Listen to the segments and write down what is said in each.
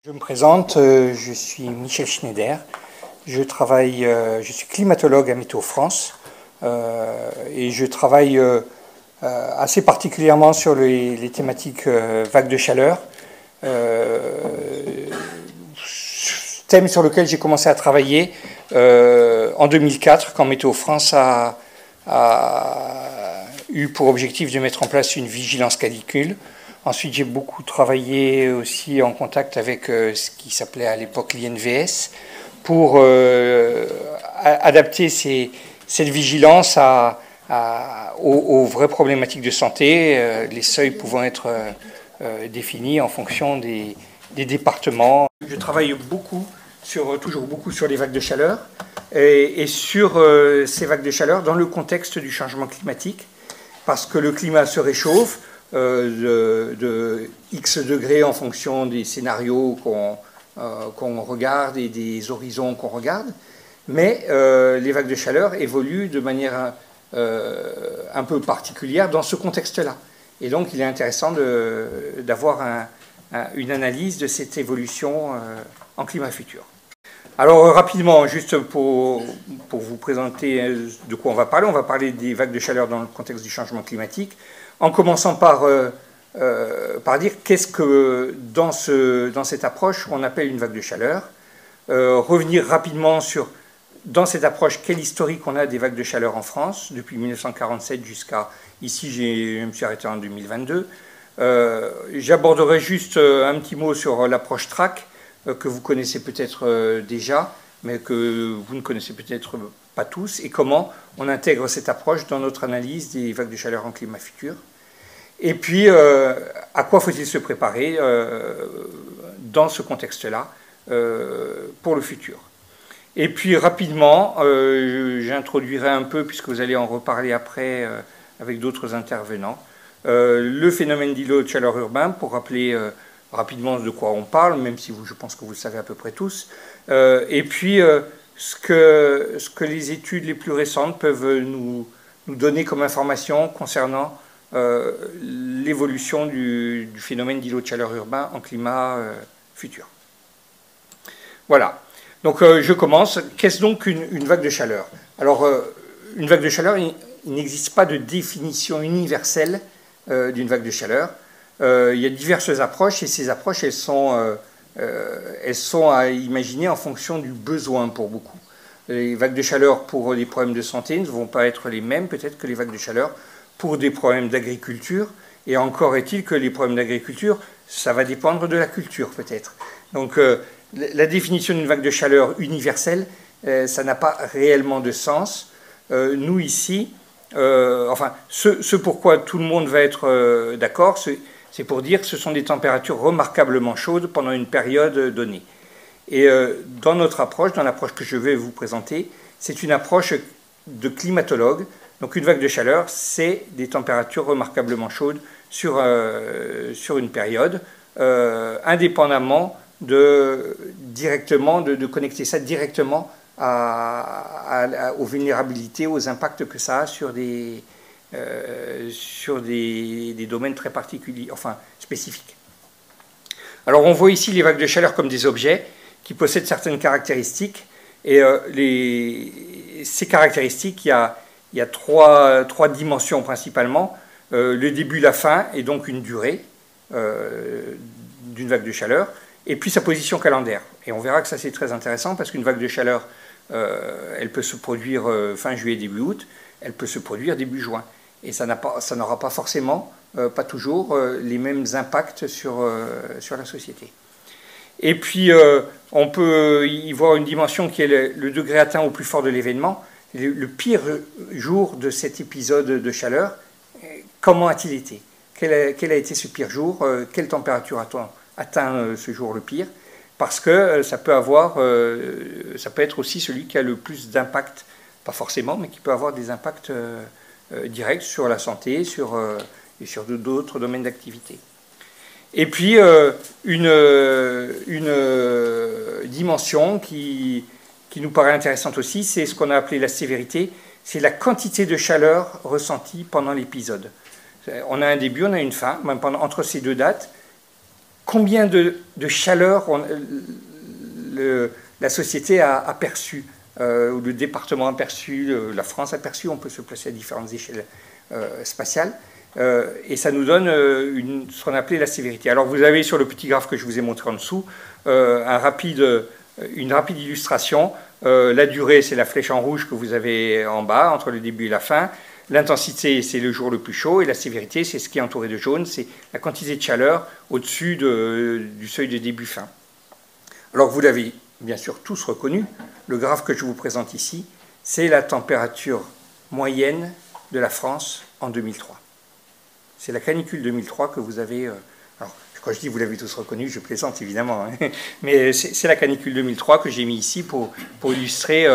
Je me présente, je suis Michel Schneider, je suis climatologue à Météo France et je travaille assez particulièrement sur les thématiques vagues de chaleur, thème sur lequel j'ai commencé à travailler en 2004 quand Météo France a eu pour objectif de mettre en place une vigilance canicule. Ensuite, j'ai beaucoup travaillé aussi en contact avec ce qui s'appelait à l'époque l'INVS pour adapter cette vigilance aux vraies problématiques de santé, les seuils pouvant être définis en fonction des départements. Je travaille toujours beaucoup sur les vagues de chaleur et sur ces vagues de chaleur dans le contexte du changement climatique, parce que le climat se réchauffe de X degrés en fonction des scénarios qu'on regarde et des horizons qu'on regarde, mais les vagues de chaleur évoluent de manière un peu particulière dans ce contexte-là. Et donc il est intéressant d'avoir une analyse de cette évolution en climat futur. Alors rapidement, juste pour vous présenter de quoi on va parler des vagues de chaleur dans le contexte du changement climatique, en commençant par dire qu'est-ce que dans cette approche on appelle une vague de chaleur, revenir rapidement sur, dans cette approche, quel historique on a des vagues de chaleur en France, depuis 1947 jusqu'à ici, je me suis arrêté en 2022. J'aborderai juste un petit mot sur l'approche TRAC, que vous connaissez peut-être déjà, mais que vous ne connaissez peut-être pas tous, et comment on intègre cette approche dans notre analyse des vagues de chaleur en climat futur. Et puis, à quoi faut-il se préparer dans ce contexte-là pour le futur. Et puis, rapidement, j'introduirai un peu, puisque vous allez en reparler après avec d'autres intervenants, le phénomène d'îlot de chaleur urbain, pour rappeler rapidement de quoi on parle, même si je pense que vous le savez à peu près tous, et puis ce que les études les plus récentes peuvent nous donner comme information concernant l'évolution du phénomène d'îlot de chaleur urbain en climat futur. Voilà. Donc je commence. Qu'est-ce donc une vague de chaleur? Alors, une vague de chaleur, il n'existe pas de définition universelle d'une vague de chaleur. Il y a diverses approches, et ces approches, elles sont à imaginer en fonction du besoin pour beaucoup. Les vagues de chaleur pour les problèmes de santé ne vont pas être les mêmes peut-être que les vagues de chaleur pour des problèmes d'agriculture, et encore est-il que les problèmes d'agriculture, ça va dépendre de la culture peut-être. Donc la définition d'une vague de chaleur universelle, ça n'a pas réellement de sens. Nous ici, enfin, ce pourquoi tout le monde va être d'accord, c'est pour dire que ce sont des températures remarquablement chaudes pendant une période donnée. Et dans notre approche, dans l'approche que je vais vous présenter, c'est une approche de climatologue. Donc une vague de chaleur, c'est des températures remarquablement chaudes sur une période, indépendamment de connecter ça directement aux vulnérabilités, aux impacts que ça a sur des domaines très particuliers, enfin spécifiques. Alors on voit ici les vagues de chaleur comme des objets qui possèdent certaines caractéristiques, et ces caractéristiques, il y a trois dimensions principalement, le début, la fin, et donc une durée d'une vague de chaleur, et puis sa position calendaire. Et on verra que ça c'est très intéressant, parce qu'une vague de chaleur, elle peut se produire fin juillet, début août, elle peut se produire début juin. Et ça n'aura pas forcément, pas toujours, les mêmes impacts sur la société. Et puis, on peut y voir une dimension qui est le degré atteint au plus fort de l'événement, le pire jour de cet épisode de chaleur. Comment a-t-il été? Quel a été ce pire jour? Quelle température atteint ce jour le pire? Parce que ça peut être aussi celui qui a le plus d'impact, pas forcément, mais qui peut avoir des impacts directs sur la santé et sur d'autres domaines d'activité. Et puis, une dimension qui nous paraît intéressante aussi, c'est ce qu'on a appelé la sévérité, c'est la quantité de chaleur ressentie pendant l'épisode. On a un début, on a une fin, entre ces deux dates, combien de chaleur la société a perçu, ou le département a perçu, la France a perçu, on peut se placer à différentes échelles spatiales, et ça nous donne ce qu'on appelait la sévérité. Alors vous avez sur le petit graphe que je vous ai montré en dessous, une rapide illustration. La durée, c'est la flèche en rouge que vous avez en bas, entre le début et la fin. L'intensité, c'est le jour le plus chaud, et la sévérité, c'est ce qui est entouré de jaune, c'est la quantité de chaleur au-dessus du seuil de début-fin. Alors vous l'avez bien sûr tous reconnu, le graphe que je vous présente ici, c'est la température moyenne de la France en 2003. C'est la canicule 2003 que vous avez... alors, quand je dis vous l'avez tous reconnu, je plaisante évidemment, hein, mais c'est la canicule 2003 que j'ai mis ici pour illustrer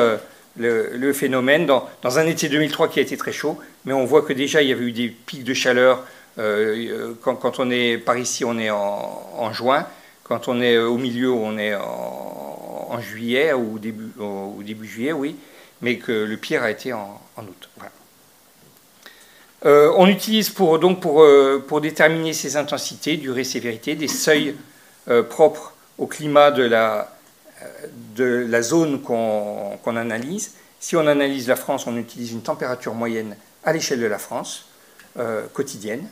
le phénomène dans un été 2003 qui a été très chaud, mais on voit que déjà il y avait eu des pics de chaleur. Quand on est par ici, on est en juin. Quand on est au milieu, on est en juillet ou au début juillet, oui, mais que le pire a été en août. Voilà. On utilise pour déterminer ces intensités, durée, sévérité, des seuils propres au climat de la zone qu'on analyse. Si on analyse la France, on utilise une température moyenne à l'échelle de la France, quotidienne.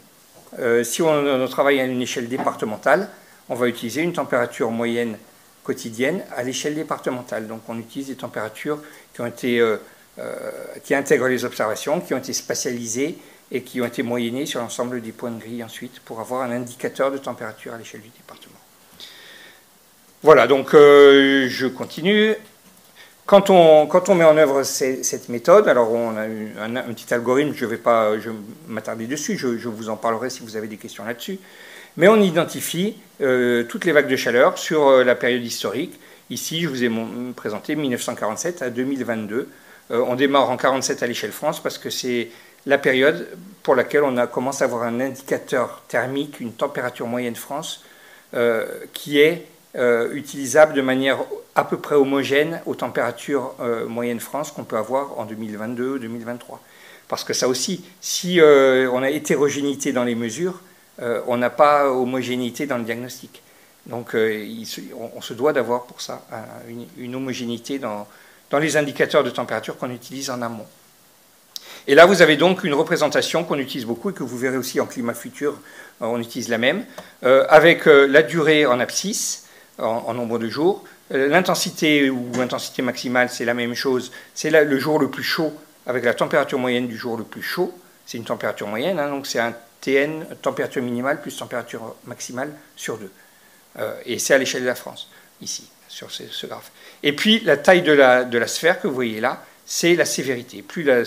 Si on travaille à une échelle départementale, on va utiliser une température moyenne quotidienne à l'échelle départementale. Donc on utilise des températures qui intègrent les observations, qui ont été spatialisées et qui ont été moyennées sur l'ensemble des points de grille ensuite pour avoir un indicateur de température à l'échelle du département. Voilà, donc je continue. Quand on met en œuvre cette méthode, alors on a eu un petit algorithme, je ne vais pas m'attarder dessus, je vous en parlerai si vous avez des questions là-dessus, mais on identifie toutes les vagues de chaleur sur la période historique. Ici, je vous ai présenté 1947 à 2022. On démarre en 1947 à l'échelle France parce que c'est la période pour laquelle on commence à avoir un indicateur thermique, une température moyenne France, qui est utilisable de manière à peu près homogène aux températures moyennes France qu'on peut avoir en 2022 ou 2023. Parce que ça aussi, si on a hétérogénéité dans les mesures, on n'a pas homogénéité dans le diagnostic. Donc on se doit d'avoir pour ça une homogénéité dans les indicateurs de température qu'on utilise en amont. Et là, vous avez donc une représentation qu'on utilise beaucoup et que vous verrez aussi en climat futur, on utilise la même, avec la durée en abscisse, en nombre de jours. L'intensité ou intensité maximale, c'est la même chose. C'est le jour le plus chaud avec la température moyenne du jour le plus chaud. C'est une température moyenne, hein, donc c'est un TN, température minimale plus température maximale sur 2. Et c'est à l'échelle de la France, ici, sur ce graphe. Et puis, la taille de la sphère que vous voyez là, c'est la sévérité. Plus la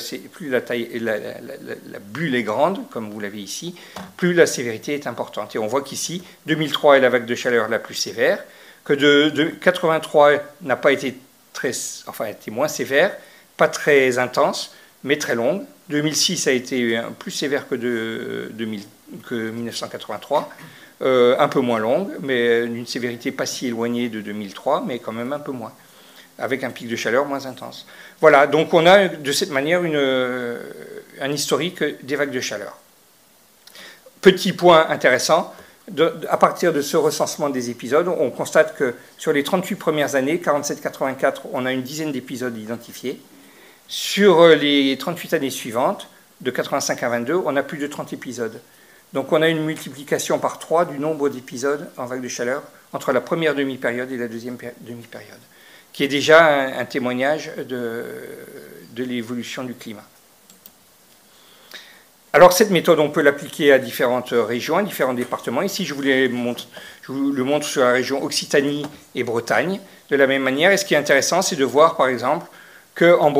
bulle est grande, comme vous l'avez ici, plus la sévérité est importante. Et on voit qu'ici, 2003 est la vague de chaleur la plus sévère, que de 83 n'a pas été été moins sévère, pas très intense, mais très longue. 2006 a été plus sévère que 1983, un peu moins longue, mais d'une sévérité pas si éloignée de 2003, mais quand même un peu moins, avec un pic de chaleur moins intense. Voilà, donc on a de cette manière un historique des vagues de chaleur. Petit point intéressant, à partir de ce recensement des épisodes, on constate que sur les 38 premières années, 47-84, on a une dizaine d'épisodes identifiés. Sur les 38 années suivantes, de 85 à 22, on a plus de 30 épisodes. Donc on a une multiplication par 3 du nombre d'épisodes en vague de chaleur entre la première demi-période et la deuxième demi-période, qui est déjà un témoignage de l'évolution du climat. Alors cette méthode, on peut l'appliquer à différentes régions, à différents départements. Ici, je vous le montre sur la région Occitanie et Bretagne, de la même manière. Et ce qui est intéressant, c'est de voir, par exemple, qu'en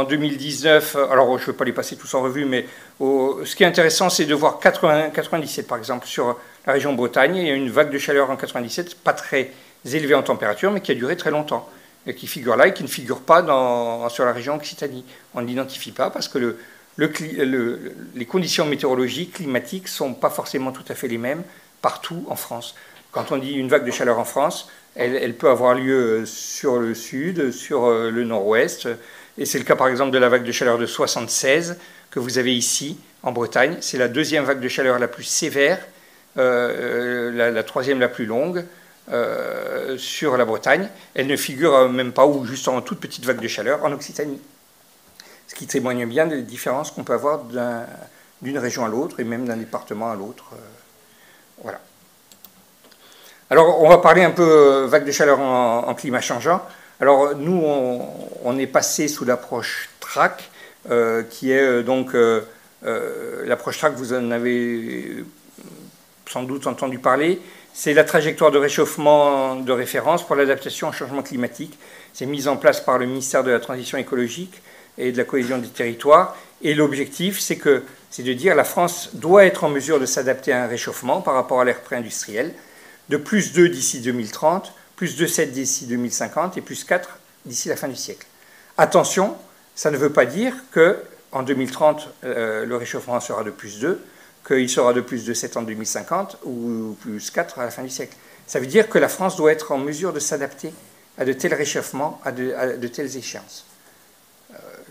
2019, alors je ne vais pas les passer tous en revue, mais ce qui est intéressant, c'est de voir 97, par exemple, sur la région Bretagne. Il y a une vague de chaleur en 97, pas très élevée en température, mais qui a duré très longtemps, et qui figure là et qui ne figure pas sur la région Occitanie. On ne l'identifie pas parce que les conditions météorologiques, climatiques, ne sont pas forcément tout à fait les mêmes partout en France. Quand on dit une vague de chaleur en France, elle peut avoir lieu sur le sud, sur le nord-ouest, et c'est le cas par exemple de la vague de chaleur de 76 que vous avez ici en Bretagne. C'est la deuxième vague de chaleur la plus sévère la troisième la plus longue, sur la Bretagne. Elle ne figure même pas, ou juste en toute petite vague de chaleur, en Occitanie. Ce qui témoigne bien des différences qu'on peut avoir d'une région à l'autre, et même d'un département à l'autre. Voilà. Alors, on va parler un peu vague de chaleur en climat changeant. Alors, nous, on est passé sous l'approche TRAC, qui est donc l'approche TRAC, vous en avez sans doute entendu parler. C'est la trajectoire de réchauffement de référence pour l'adaptation au changement climatique. C'est mis en place par le ministère de la Transition écologique et de la cohésion des territoires. Et l'objectif, c'est de dire que la France doit être en mesure de s'adapter à un réchauffement par rapport à l'ère pré-industrielle, de plus 2 d'ici 2030, plus 2,7 d'ici 2050 et plus 4 d'ici la fin du siècle. Attention, ça ne veut pas dire qu'en 2030, le réchauffement sera de plus 2, qu'il sera de plus 2,7 en 2050 ou plus 4 à la fin du siècle. Ça veut dire que la France doit être en mesure de s'adapter à de tels réchauffements, à de telles échéances.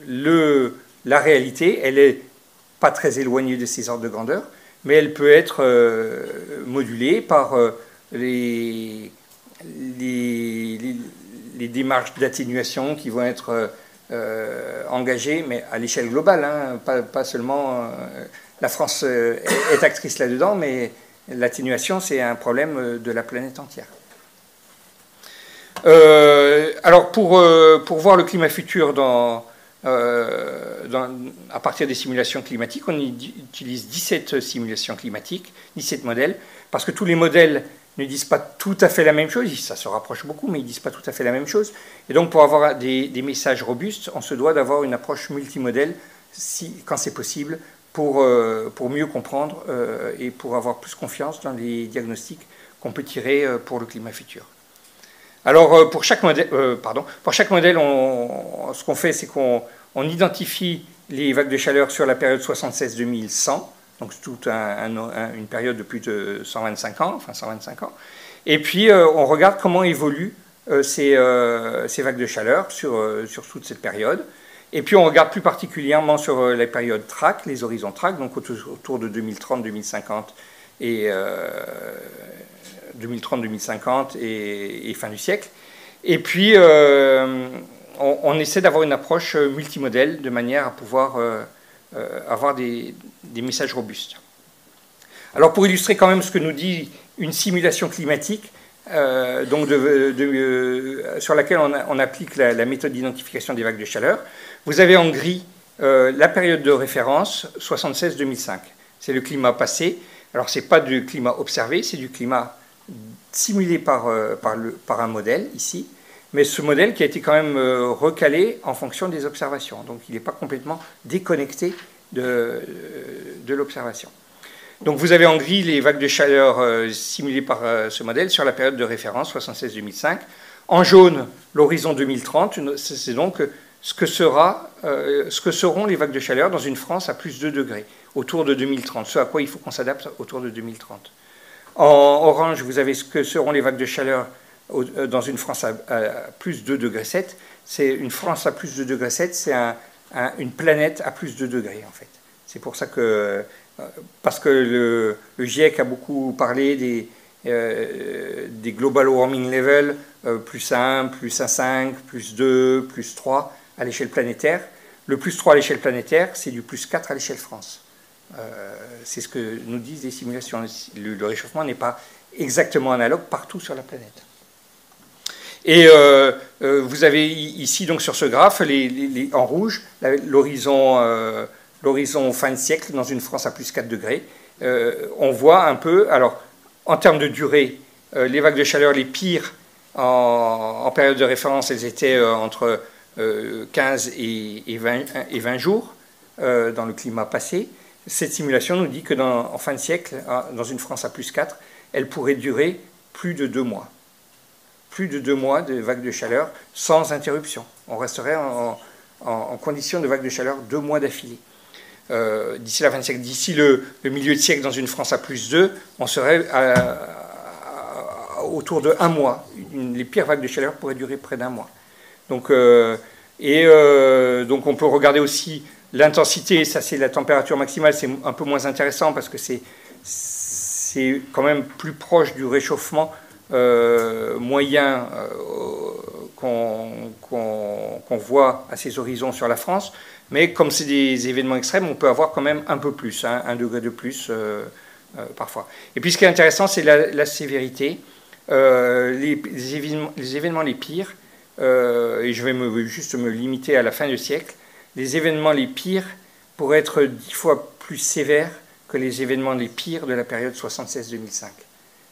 La réalité, elle n'est pas très éloignée de ces ordres de grandeur, mais elle peut être modulée par les démarches d'atténuation qui vont être engagées, mais à l'échelle globale, hein, pas seulement... la France est actrice là-dedans, mais l'atténuation, c'est un problème de la planète entière. Alors, pour voir le climat futur à partir des simulations climatiques, on utilise 17 simulations climatiques, 17 modèles, parce que tous les modèles ne disent pas tout à fait la même chose, ça se rapproche beaucoup, mais ils ne disent pas tout à fait la même chose. Et donc, pour avoir des messages robustes, on se doit d'avoir une approche multimodèle, quand c'est possible, pour mieux comprendre et pour avoir plus confiance dans les diagnostics qu'on peut tirer pour le climat futur. Alors, pour chaque modèle, ce qu'on fait, c'est qu'on identifie les vagues de chaleur sur la période 76-2100, donc c'est toute une période de plus de 125 ans, et puis on regarde comment évoluent ces vagues de chaleur sur toute cette période. Et puis on regarde plus particulièrement sur les périodes TRAC, les horizons TRAC, donc autour de 2030, 2050 et 2030-2050 et fin du siècle. Et puis on essaie d'avoir une approche multimodèle de manière à pouvoir avoir des messages robustes. Alors pour illustrer quand même ce que nous dit une simulation climatique, donc sur laquelle on applique la méthode d'identification des vagues de chaleur, vous avez en gris la période de référence 76-2005. C'est le climat passé. Alors ce n'est pas du climat observé, c'est du climat simulé par un modèle ici, mais ce modèle qui a été quand même recalé en fonction des observations. Donc il n'est pas complètement déconnecté de l'observation. Donc vous avez en gris les vagues de chaleur simulées par ce modèle sur la période de référence 76-2005. En jaune, l'horizon 2030, c'est donc ce que seront les vagues de chaleur dans une France à plus 2 degrés, autour de 2030, ce à quoi il faut qu'on s'adapte autour de 2030. En orange, vous avez ce que seront les vagues de chaleur dans une France à plus 2 degrés 7. C'est une France à plus 2 degrés 7, c'est une planète à plus 2 degrés en fait. C'est pour ça que, parce que le GIEC a beaucoup parlé des global warming level, plus 1, plus 1,5, plus 2, plus 3 à l'échelle planétaire. Le plus 3 à l'échelle planétaire, c'est du plus 4 à l'échelle France. C'est ce que nous disent les simulations. Le réchauffement n'est pas exactement analogue partout sur la planète. Et vous avez ici, donc, sur ce graphe, en rouge, l'horizon fin de siècle dans une France à plus 4 degrés. On voit un peu, alors, en termes de durée, les vagues de chaleur les pires en période de référence, elles étaient entre 15 et 20 jours dans le climat passé. Cette simulation nous dit que en fin de siècle, dans une France à plus 4, elle pourrait durer plus de 2 mois. Plus de 2 mois de vagues de chaleur sans interruption. On resterait en condition de vagues de chaleur 2 mois d'affilée. D'ici la fin du siècle, d'ici le milieu de siècle, dans une France à plus 2, on serait autour de 1 mois. Les pires vagues de chaleur pourraient durer près d'1 mois. Donc on peut regarder aussi l'intensité, ça c'est la température maximale, c'est un peu moins intéressant parce que c'est c'est quand même plus proche du réchauffement moyen qu'on voit à ces horizons sur la France, mais comme c'est des événements extrêmes, on peut avoir quand même un peu plus, hein, 1 degré de plus parfois. Et puis ce qui est intéressant, c'est la sévérité. Les événements les pires, et je vais juste me limiter à la fin du siècle, les événements les pires pourraient être 10 fois plus sévères que les événements les pires de la période 76-2005.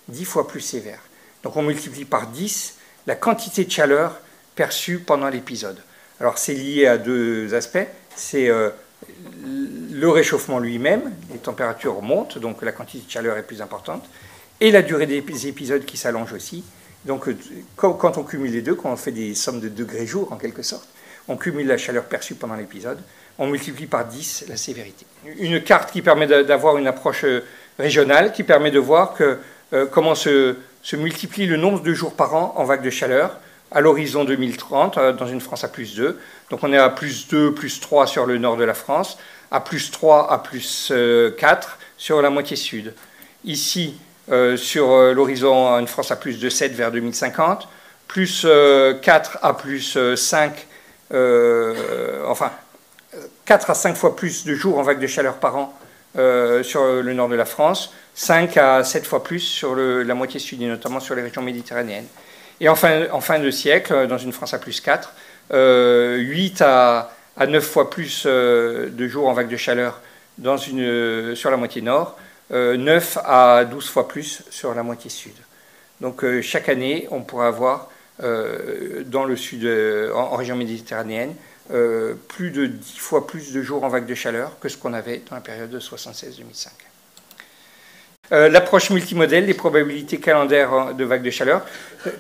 10 fois plus sévères. Donc on multiplie par 10 la quantité de chaleur perçue pendant l'épisode. Alors c'est lié à deux aspects. C'est le réchauffement lui-même, les températures montent, donc la quantité de chaleur est plus importante, et la durée des épisodes qui s'allonge aussi. Donc quand on cumule les deux, quand on fait des sommes de degrés-jours en quelque sorte, on cumule la chaleur perçue pendant l'épisode, on multiplie par 10 la sévérité. Une carte qui permet d'avoir une approche régionale, qui permet de voir comment se multiplie le nombre de jours par an en vagues de chaleur à l'horizon 2030, dans une France à plus 2. Donc on est à plus 2, plus 3 sur le nord de la France, à plus 3, à plus 4 sur la moitié sud. Ici, sur l'horizon, une France à plus de 7 vers 2050, plus 4 à plus 5, enfin 4 à 5 fois plus de jours en vague de chaleur par an sur le nord de la France, 5 à 7 fois plus sur la moitié sud, et notamment sur les régions méditerranéennes. Et en fin de siècle, dans une France à plus 4, 8 à 9 fois plus de jours en vague de chaleur sur la moitié nord, 9 à 12 fois plus sur la moitié sud. Donc chaque année, on pourra avoir dans le sud, en région méditerranéenne, plus de 10 fois plus de jours en vague de chaleur que ce qu'on avait dans la période de 76-2005. L'approche multimodèle, les probabilités calendaires de vagues de chaleur.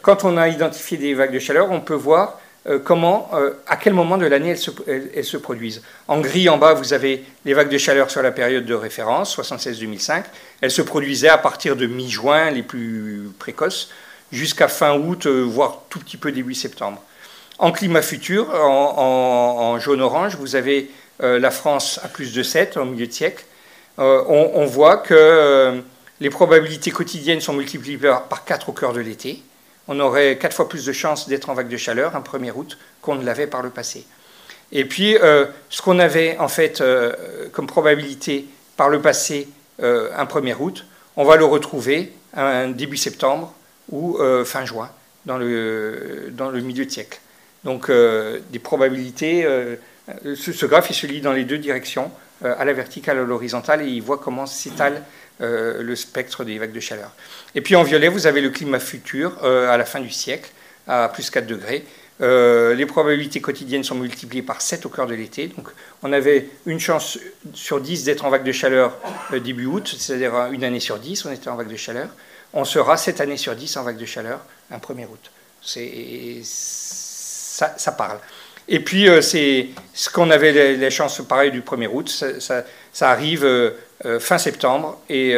Quand on a identifié des vagues de chaleur, on peut voir à quel moment de l'année elles se produisent. En gris, en bas, vous avez les vagues de chaleur sur la période de référence, 76-2005. Elles se produisaient à partir de mi-juin, les plus précoces, jusqu'à fin août, voire tout petit peu début septembre. En climat futur, en jaune-orange, vous avez la France à plus de 7 au milieu de siècle. On voit que les probabilités quotidiennes sont multipliées par 4 au cœur de l'été. On aurait 4 fois plus de chances d'être en vague de chaleur un 1er août qu'on ne l'avait par le passé. Et puis, ce qu'on avait en fait comme probabilité par le passé un 1er août, on va le retrouver un début septembre ou fin juin dans le milieu de siècle. Donc, des probabilités. Ce graphe, il se lit dans les deux directions, à la verticale et à l'horizontale, et il voit comment s'étale le spectre des vagues de chaleur. Et puis en violet, vous avez le climat futur à la fin du siècle, à plus 4 degrés. Les probabilités quotidiennes sont multipliées par 7 au cœur de l'été. Donc on avait une chance sur 10 d'être en vague de chaleur début août, c'est-à-dire une année sur 10, on était en vague de chaleur. On sera 7 années sur 10 en vague de chaleur un 1er août. Ça parle. Et puis, c'est ce qu'on avait les chances pareilles du 1er août, ça arrive fin septembre et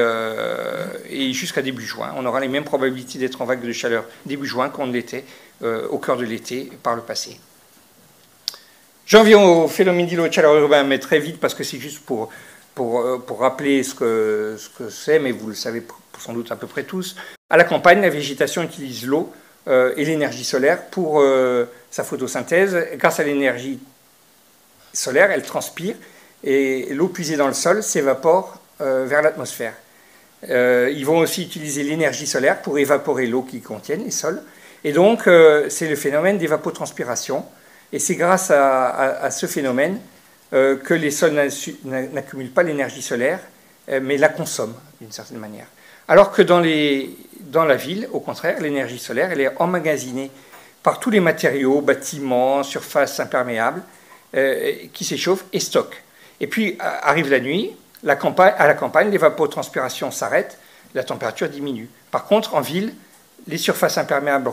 jusqu'à début juin. On aura les mêmes probabilités d'être en vague de chaleur début juin qu'on l'était au cœur de l'été par le passé. J'en viens au phénomène d'îlot de chaleur urbain, mais très vite, parce que c'est juste pour rappeler ce que c'est, mais vous le savez sans doute à peu près tous. À la campagne, la végétation utilise l'eau et l'énergie solaire pour sa photosynthèse. Grâce à l'énergie solaire, elle transpire et l'eau puisée dans le sol s'évapore vers l'atmosphère. Ils vont aussi utiliser l'énergie solaire pour évaporer l'eau qu'ils contiennent, les sols. Et donc, c'est le phénomène d'évapotranspiration. Et c'est grâce à ce phénomène que les sols n'accumulent pas l'énergie solaire, mais la consomment d'une certaine manière. Alors que dans la ville, au contraire, l'énergie solaire, elle est emmagasinée par tous les matériaux, bâtiments, surfaces imperméables, qui s'échauffent et stockent. Et puis arrive la nuit, à la campagne, l'évapotranspiration s'arrête, la température diminue. Par contre, en ville, les surfaces imperméables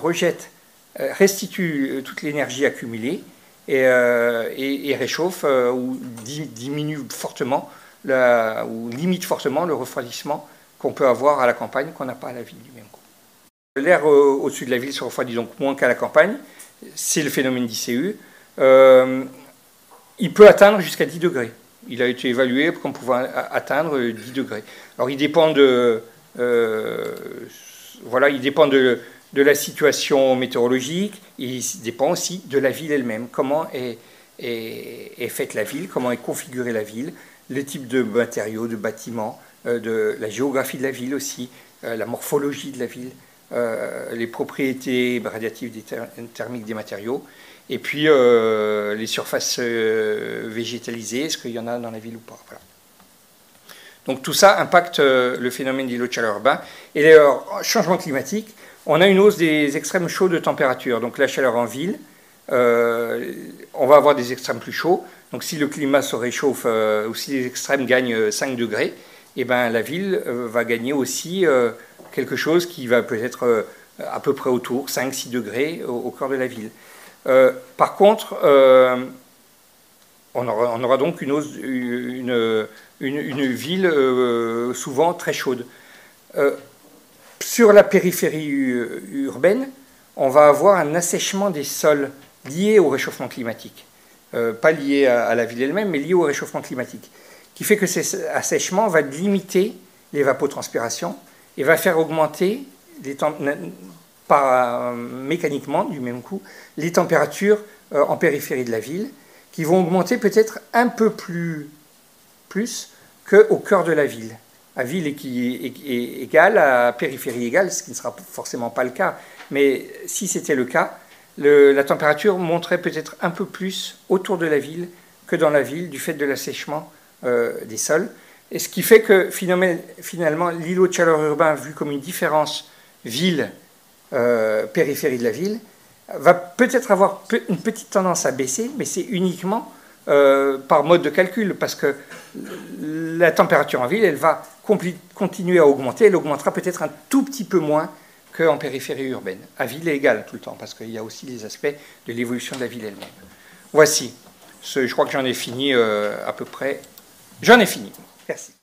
restituent toute l'énergie accumulée et réchauffent ou diminuent fortement, ou limitent fortement le refroidissement qu'on peut avoir à la campagne, qu'on n'a pas à la ville du même coup. L'air au-dessus de la ville se refroidit donc moins qu'à la campagne, c'est le phénomène d'ICU. Il peut atteindre jusqu'à 10 degrés. Il a été évalué qu'on pouvait atteindre 10 degrés. Alors il dépend voilà, il dépend de la situation météorologique, il dépend aussi de la ville elle-même, comment est faite la ville, comment est configurée la ville, le type de matériaux, de bâtiments, de la géographie de la ville aussi, la morphologie de la ville, les propriétés radiatives et thermiques des matériaux, et puis les surfaces végétalisées, est-ce qu'il y en a dans la ville ou pas. Voilà. Donc tout ça impacte le phénomène d'îlots de chaleur urbain. Et le changement climatique, on a une hausse des extrêmes chauds de température. Donc la chaleur en ville, on va avoir des extrêmes plus chauds. Donc si le climat se réchauffe ou si les extrêmes gagnent 5 degrés, et ben, la ville va gagner aussi quelque chose qui va peut-être à peu près autour, 5-6 degrés au cœur de la ville. Par contre, on aura donc une ville souvent très chaude. Sur la périphérie urbaine, on va avoir un assèchement des sols lié au réchauffement climatique. Pas lié à la ville elle-même, mais lié au réchauffement climatique. Qui fait que cet assèchement va limiter l'évapotranspiration et va faire augmenter mécaniquement, du même coup, les températures en périphérie de la ville, qui vont augmenter peut-être un peu plus qu'au cœur de la ville. À ville qui est égale, à périphérie égale, ce qui ne sera forcément pas le cas. Mais si c'était le cas, la température monterait peut-être un peu plus autour de la ville que dans la ville, du fait de l'assèchement des sols. Et ce qui fait que finalement, l'îlot de chaleur urbain, vu comme une différence ville-périphérie de la ville, va peut-être avoir une petite tendance à baisser, mais c'est uniquement par mode de calcul, parce que la température en ville, elle va continuer à augmenter, elle augmentera peut-être un tout petit peu moins qu'en périphérie urbaine. À ville égale tout le temps, parce qu'il y a aussi les aspects de l'évolution de la ville elle-même. Voici, je crois que j'en ai fini à peu près. J'en ai fini. Merci.